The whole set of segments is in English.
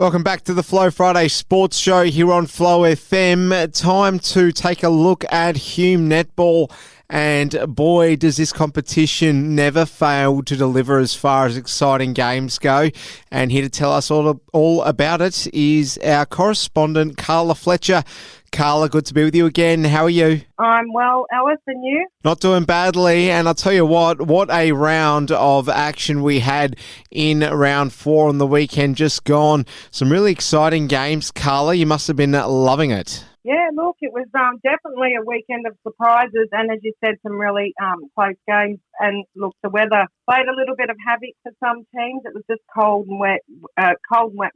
Welcome back to the Flow Friday Sports Show here on Flow FM. Time to take a look at Hume netball. And boy, does this competition never fail to deliver as far as exciting games go. And here to tell us all about it is our correspondent, Carla Fletcher. Carla, good to be with you again. How are you? I'm well, Alice, and you? Not doing badly, and I'll tell you what a round of action we had in round 4 on the weekend just gone. Some really exciting games, Carla. You must have been loving it. Yeah, look, it was definitely a weekend of surprises, and as you said, some really close games. And look, the weather played a little bit of havoc for some teams. It was just cold and wet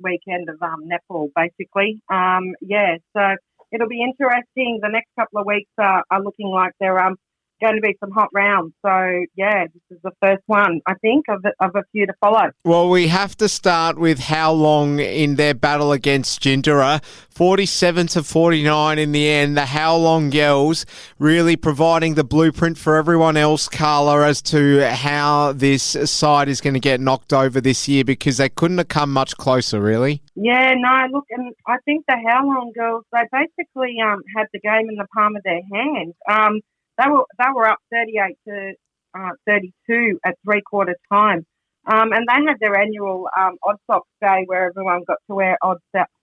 weekend of netball, basically. So it'll be interesting. The next couple of weeks are looking like they're going to be some hot rounds. So, yeah, this is the first one, I think, of a few to follow. Well, we have to start with how long in their battle against Jindera. 47-49 in the end. The How Long Girls really providing the blueprint for everyone else, Carla, as to how this side is going to get knocked over this year, because they couldn't have come much closer, really. Yeah, no, look, and I think the How Long Girls, they basically had the game in the palm of their hands. They were up 38-32 at three-quarter time. And they had their annual Odd Socks Day where everyone got to wear odd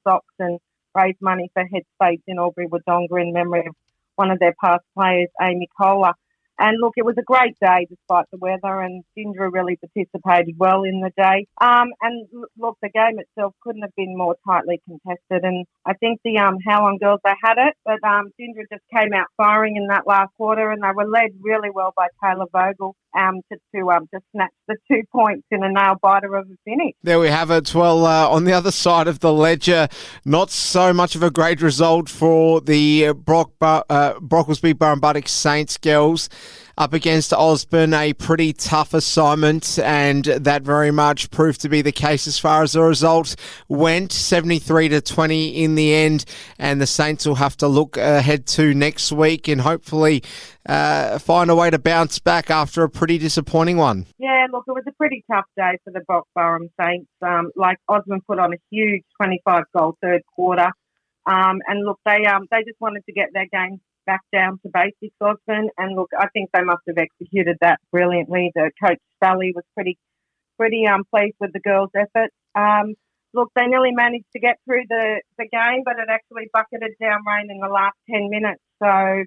socks and raise money for Headspace in Albury-Wodonga in memory of one of their past players, Amy Kohler. And look, it was a great day despite the weather, and Jindera really participated well in the day. And look, the game itself couldn't have been more tightly contested. And I think the How Long Girls, they had it, but Jindera just came out firing in that last quarter, and they were led really well by Taylor Vogel to snatch the 2 points in a nail-biter of a finish. There we have it. Well, on the other side of the ledger, not so much of a great result for the Brocklesby Burrumbuttock Saints girls. Up against Osborne, a pretty tough assignment, and that very much proved to be the case as far as the result went. 73-20 in the end, and the Saints will have to look ahead to next week and hopefully find a way to bounce back after a pretty disappointing one. Yeah, look, it was a pretty tough day for the Brockburrum Saints. Osborne put on a huge 25-goal third quarter, and look, they just wanted to get their game back down to basics, Osborne, and look, I think they must have executed that brilliantly. The coach Sally was pretty pleased with the girls' effort. Look, they nearly managed to get through the game, but it actually bucketed down rain in the last 10 minutes. So,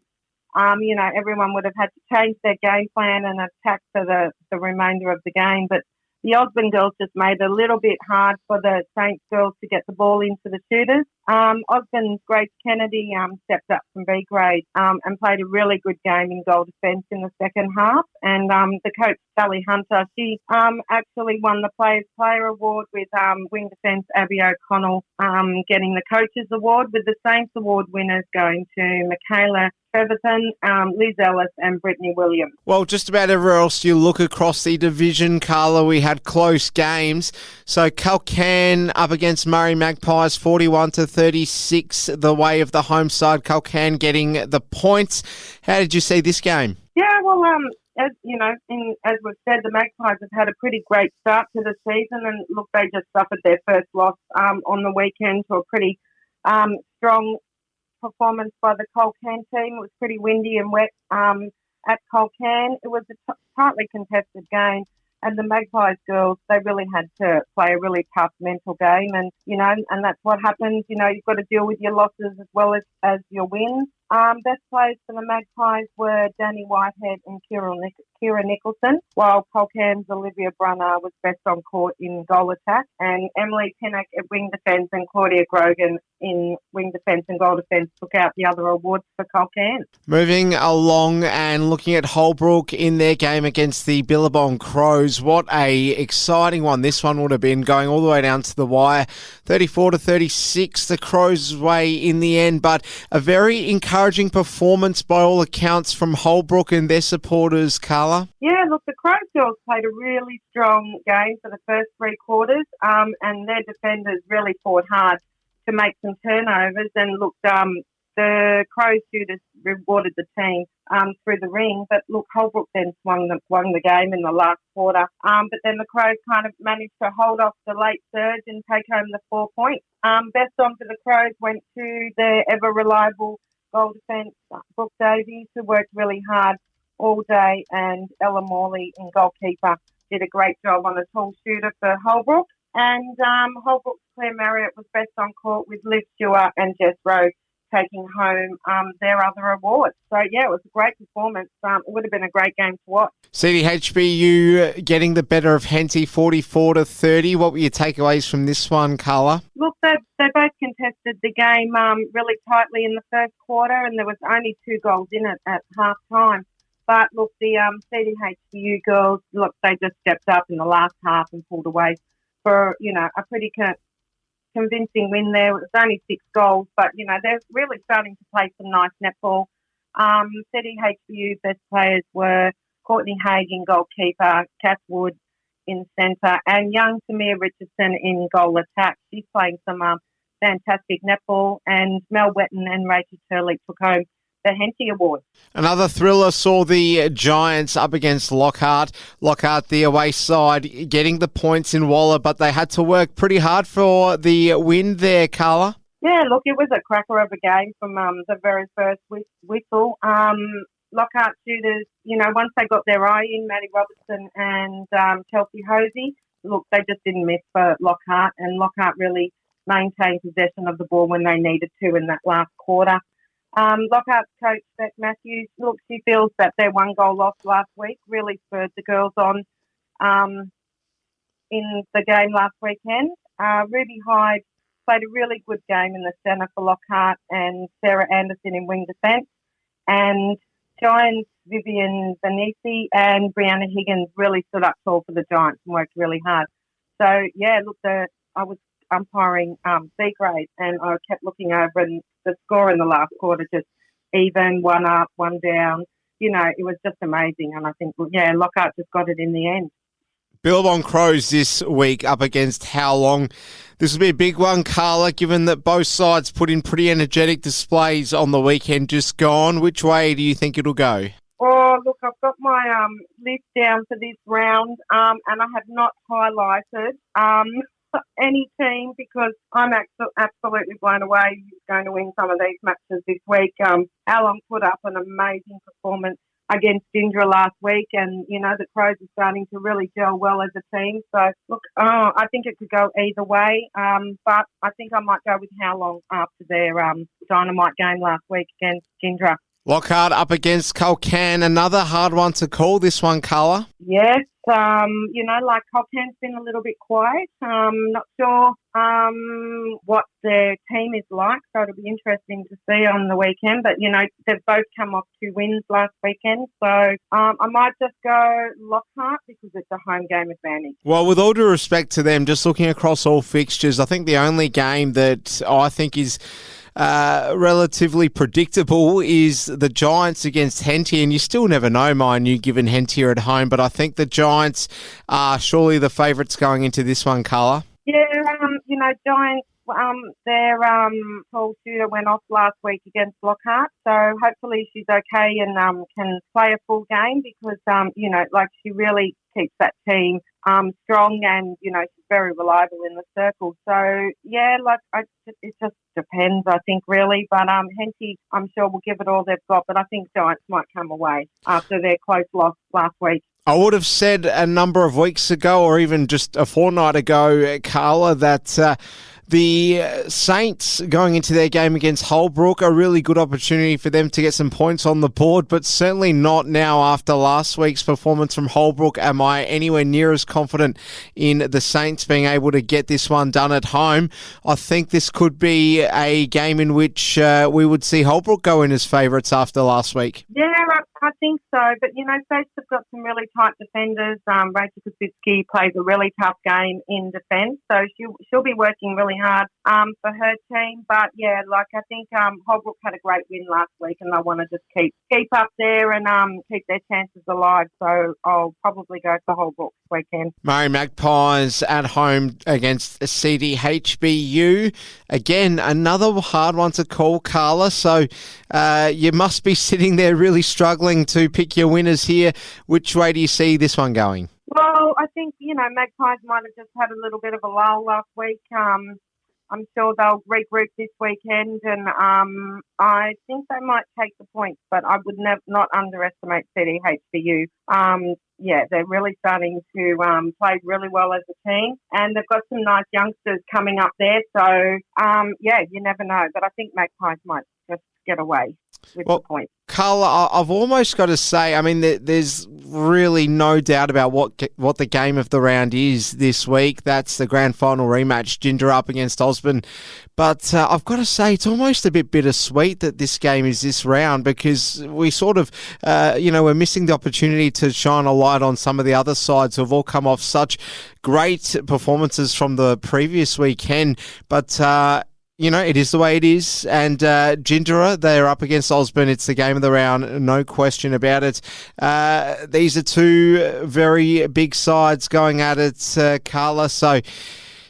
everyone would have had to change their game plan and attack for the remainder of the game. But the Osborne girls just made it a little bit hard for the Saints girls to get the ball into the shooters. Osborne's Grace Kennedy stepped up from B grade and played a really good game in goal defence in the second half. And the coach, Sally Hunter, she actually won the Players Player Award with wing defence Abby O'Connell getting the Coaches Award, with the Saints Award winners going to Michaela Trevethan, Liz Ellis and Brittany Williams. Well, just about everywhere else you look across the division, Carla, we had close games. So Culcairn up against Murray Magpies, 41-36, the way of the home side. Culcairn getting the points. How did you see this game? Yeah, well, as you know, as we've said, the Magpies have had a pretty great start to the season, and look, they just suffered their first loss on the weekend to a pretty strong performance by the Culcairn team. It was pretty windy and wet at Culcairn. It was a tightly contested game, and the Magpies girls, they really had to play a really tough mental game, and and that's what happens. You've got to deal with your losses as well as your wins. Best players for the Magpies were Danny Whitehead and Kira Nicholson, while Culcairn's Olivia Brunner was best on court in goal attack, and Emily Pinnock at wing defence and Claudia Grogan in wing defence and goal defence took out the other awards for Culcairn. Moving along and looking at Holbrook in their game against the Billabong Crows. What a exciting one this one would have been, going all the way down to the wire. 34-36, the Crows' way in the end, but a very encouraging performance by all accounts from Holbrook and their supporters, Carla. Yeah, look, the Crows girls played a really strong game for the first three quarters, and their defenders really fought hard to make some turnovers. And look, the Crows shooters rewarded the team through the ring. But look, Holbrook then won the game in the last quarter. But then the Crows kind of managed to hold off the late surge and take home the 4 points. Best on for the Crows went to their ever-reliable goal defence, Brooke Davies, who worked really hard all day, and Ella Morley in goalkeeper did a great job on a tall shooter for Holbrook. And Holbrook's Claire Marriott was best on court, with Liv Stewart and Jess Rowe taking home their other awards. So, yeah, it was a great performance. It would have been a great game to watch. CDHBU getting the better of Henty 44-30. What were your takeaways from this one, Carla? Look, they both contested the game really tightly in the first quarter, and there was only 2 goals in it at half-time. But, look, the CDHBU girls, look, they just stepped up in the last half and pulled away for, a pretty convincing win there. It was only 6 goals, but, they're really starting to play some nice netball. CDHBU best players were Courtney Haig in goalkeeper, Kath Wood in centre, and young Tamir Richardson in goal attack. She's playing some fantastic netball, and Mel Wetton and Rachel Turley took home the Henty Award. Another thriller saw the Giants up against Lockhart. Lockhart, the away side, getting the points in Waller, but they had to work pretty hard for the win there, Carla. Yeah, look, it was a cracker of a game from the very first whistle. Lockhart shooters, once they got their eye in, Maddie Robertson and Chelsea Hosey, look, they just didn't miss for Lockhart, and Lockhart really maintained possession of the ball when they needed to in that last quarter. Lockhart's coach, Beck Matthews, look, she feels that their 1 goal loss last week really spurred the girls on in the game last weekend. Ruby Hyde played a really good game in the centre for Lockhart, and Sarah Anderson in wing defence. And Giants, Vivian Vanisi and Brianna Higgins really stood up tall for the Giants and worked really hard. So, yeah, look, I was umpiring B grade, and I kept looking over, and the score in the last quarter just even, 1 up, 1 down. It was just amazing, and I think, Lockhart just got it in the end. Billabong Crows this week up against How Long. This will be a big one, Carla, given that both sides put in pretty energetic displays on the weekend just gone. Which way do you think it'll go? Oh, look, I've got my list down for this round, and I have not highlighted any team because I'm absolutely blown away who's going to win some of these matches this week. How Long put up an amazing performance against Jindera last week, and the Crows are starting to really gel well as a team. So look, I think it could go either way, but I think I might go with How Long after their dynamite game last week against Jindera. Lockhart up against Culcan, another hard one to call, this one, Carla. Yes, Culcan's been a little bit quiet. Not sure what their team is like, so it'll be interesting to see on the weekend. But, they've both come off 2 wins last weekend, so I might just go Lockhart because it's a home game advantage. Well, with all due respect to them, just looking across all fixtures, I think the only game that I think is relatively predictable is the Giants against Henty, and you still never know, mind you, given Henty are at home, but I think the Giants are surely the favourites going into this one, Carla. Yeah, Giants, their tall shooter went off last week against Lockhart, so hopefully she's okay and can play a full game because, she really keeps that team strong and, she's very reliable in the circle. So, yeah, it just depends, I think, really. But Henty, I'm sure, will give it all they've got, but I think Giants might come away after their close loss last week. I would have said a number of weeks ago or even just a fortnight ago, Carla, that the Saints going into their game against Holbrook, a really good opportunity for them to get some points on the board, but certainly not now after last week's performance from Holbrook. Am I anywhere near as confident in the Saints being able to get this one done at home? I think this could be a game in which we would see Holbrook go in as favourites after last week. Yeah, I think so. But, Saints have got some really tight defenders. Rachel Kosicki plays a really tough game in defence, so she'll be working really really hard for her team. But yeah, like I think Holbrook had a great win last week, and they want to just keep up there and keep their chances alive. So I'll probably go for Holbrook this weekend. Murray Magpies at home against CDHBU. Again, another hard one to call, Carla. So you must be sitting there really struggling to pick your winners here. Which way do you see this one going? Well, I think, Magpies might have just had a little bit of a lull last week. I'm sure they'll regroup this weekend, and I think they might take the points, but I would not underestimate CDHBU. They're really starting to play really well as a team, and they've got some nice youngsters coming up there. So, you never know, but I think Magpies might just get away with the points. Carla, I've almost got to say, I mean, there's really no doubt about what the game of the round is this week. That's the grand final rematch, Jindera up against Osborne. But I've got to say, it's almost a bit bittersweet that this game is this round, because we sort of, we're missing the opportunity to shine a light on some of the other sides who have all come off such great performances from the previous weekend. But it is the way it is. And Jindera, they're up against Osborne. It's the game of the round, no question about it. These are two very big sides going at it, Carla. So,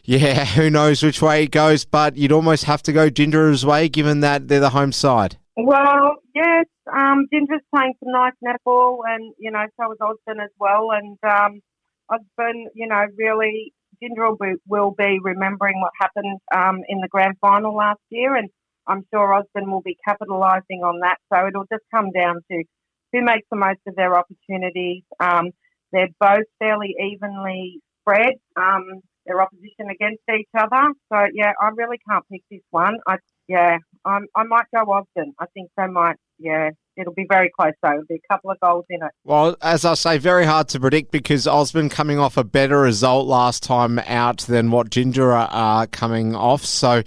yeah, who knows which way it goes, but you'd almost have to go Jindera's way, given that they're the home side. Well, yes, Jindera's playing some nice netball, and, so is Osborne as well. And Osborne, really... Jindera will be remembering what happened in the grand final last year, and I'm sure Osborne will be capitalising on that. So it'll just come down to who makes the most of their opportunities. They're both fairly evenly spread, their opposition against each other. So, yeah, I really can't pick this one. I might go Osborne. I think they might, it'll be very close, though. There'll be a couple of goals in it. Well, as I say, very hard to predict, because Osborne coming off a better result last time out than what Jindera are coming off. So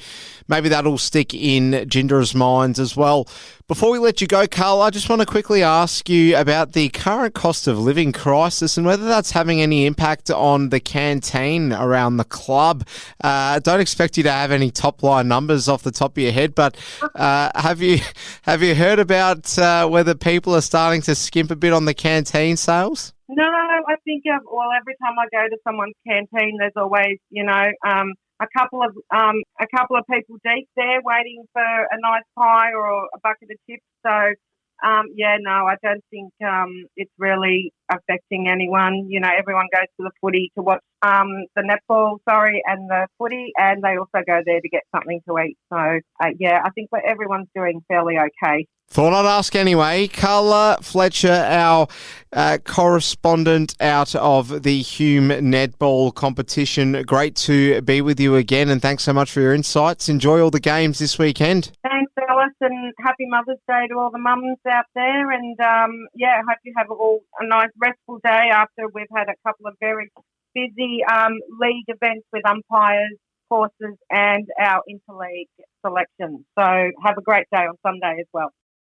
maybe that'll stick in Jindera's minds as well. Before we let you go, Carl, I just want to quickly ask you about the current cost of living crisis and whether that's having any impact on the canteen around the club. Don't expect you to have any top-line numbers off the top of your head, but have you heard about whether people are starting to skimp a bit on the canteen sales? No, I think, every time I go to someone's canteen, there's always, a couple of people deep there waiting for a nice pie or a bucket of chips. So, I don't think it's really affecting anyone. Everyone goes to the footy to watch the netball, and the footy, and they also go there to get something to eat. So, I think everyone's doing fairly okay. Thought I'd ask anyway. Carla Fletcher, our correspondent out of the Hume netball competition. Great to be with you again, and thanks so much for your insights. Enjoy all the games this weekend. Thanks, Alice, and happy Mother's Day to all the mums out there. And, hope you have a nice restful day after we've had a couple of very busy league events with umpires, courses, and our interleague selections. So have a great day on Sunday as well.